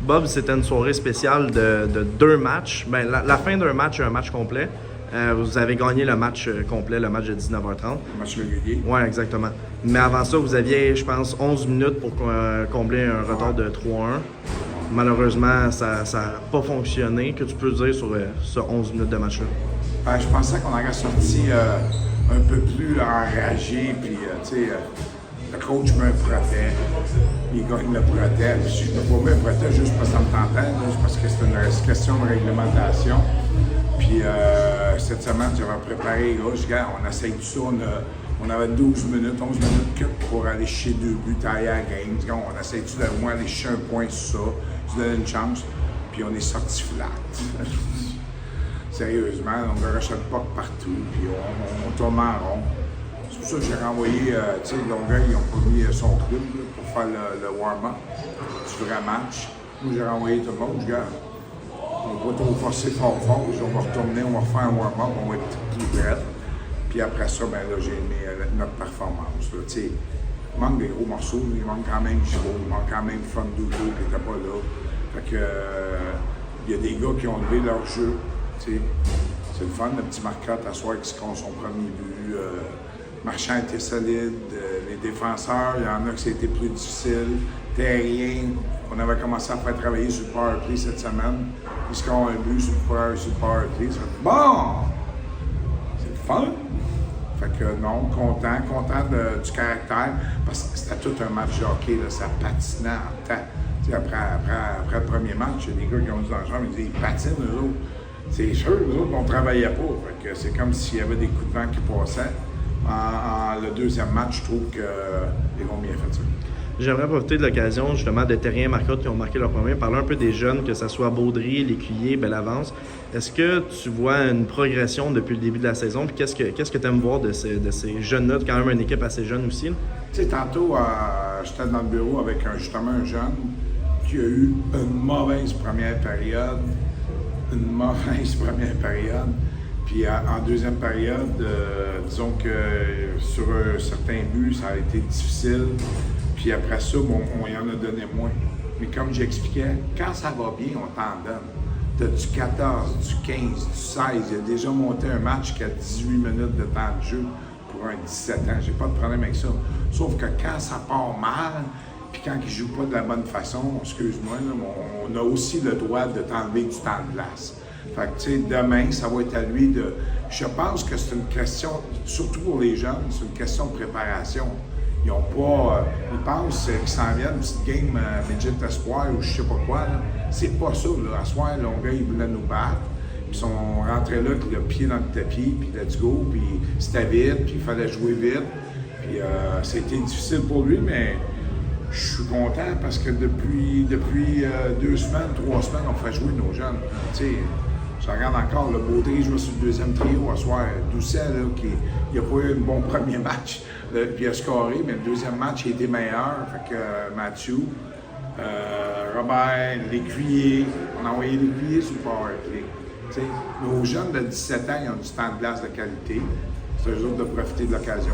Bob, c'était une soirée spéciale de 2 matchs. Ben, la fin d'un match et un match complet. Vous avez gagné le match complet, le match de 19h30. Le match régulier. Oui, exactement. Mais avant ça, vous aviez, je pense, 11 minutes pour combler un retard de 3-1. Malheureusement, ça n'a pas fonctionné. Que tu peux dire sur ce 11 minutes de match-là? Ben, je pensais qu'on aurait sorti un peu plus enragé, puis tu sais, le coach me protège, il gagne le protège. Si je ne peux pas me protéger juste parce que ça me tentait, juste parce que c'est une question de réglementation. Puis cette semaine, j'avais préparé, gars, on essaye tout ça, on avait 12 minutes, 11 minutes pour aller chez 2 buts, tailler à la game. On essaye tout de moins aller chercher un point sur ça, se donner une chance, puis on est sorti flat. Sérieusement, on ne rachète pas partout, puis on tourne en rond. C'est pour ça que j'ai renvoyé, tu sais, Longueuil, ils n'ont pas mis son club là, pour faire le warm-up du vrai match. Moi, j'ai renvoyé tout le monde, je regarde. On va pas trop forcer fort, on va retourner, on va refaire un warm-up, on va être plus prêt. Puis après ça, ben là, j'ai aimé notre performance. Là. Tu sais, il manque des gros morceaux, il manque quand même Giroud, il manque quand même Fonduto qui n'était pas là. Fait que, il y a des gars qui ont levé leur jeu. Tu sais, c'est le fun, le petit Marcotte à soir qui score son premier but. Marchand était solide. Les défenseurs, il y en a que c'était plus difficile. Terrien, on avait commencé à faire travailler sur le power play cette semaine. Il score un but sur le power play. Ça fait bon! C'est le fun! Fait que non, content du caractère, parce que c'était tout un match de hockey, là, ça patinait en temps. Après le premier match, il y a des gars qui ont dit dans la chambre, ils disaient, ils patinent, eux autres. C'est sûr, eux autres, on ne travaillait pas. Fait que c'est comme s'il y avait des coups de vent qui passaient. Le deuxième match, je trouve que les gars ont bien fait ça. J'aimerais profiter de l'occasion justement de Terrien et Marcotte qui ont marqué leur premier, parler un peu des jeunes, que ce soit Baudry, L'Écuyer, Bellavance. Est-ce que tu vois une progression depuis le début de la saison? Puis qu'est-ce que tu aimes voir de ces jeunes-là? Quand même une équipe assez jeune aussi. Tu sais, tantôt, j'étais dans le bureau avec justement un jeune qui a eu une mauvaise première période. Puis en deuxième période, disons que sur un certain but, ça a été difficile. Puis après ça, bon, on y en a donné moins. Mais comme j'expliquais, quand ça va bien, on t'en donne. Tu as du 14, du 15, du 16. Il a déjà monté un match qui a 18 minutes de temps de jeu pour un 17 ans. J'ai pas de problème avec ça. Sauf que quand ça part mal, puis quand il joue pas de la bonne façon, excuse-moi, là, on a aussi le droit de t'enlever du temps de glace. Fait que, tu sais, demain, ça va être à lui de... Je pense que c'est une question, surtout pour les jeunes, c'est une question de préparation. Ils ont pas... ils pensent qu'ils s'en viennent, une petite game Midget Espoir ou je sais pas quoi, là. C'est pas ça, là. À soir, Longueuil, ils voulaient nous battre. Puis ils sont rentrés là, avec le pied dans le tapis, puis let's go, puis c'était vite, puis il fallait jouer vite. Puis c'était difficile pour lui, mais je suis content parce que depuis 2 semaines, 3 semaines, on fait jouer nos jeunes. Tu sais, je regarde encore, le Baudry joue sur le deuxième trio à soir. Doucet, là, il n'a pas eu un bon premier match, puis il a scoré, mais le deuxième match, il a été meilleur. Fait que Mathieu, Robert, L'Écuyer, on a envoyé L'Écuyer sur le power play. Tu sais, nos jeunes de 17 ans, ils ont du temps de glace de qualité. C'est eux autres de profiter de l'occasion.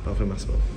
Parfait, merci beaucoup.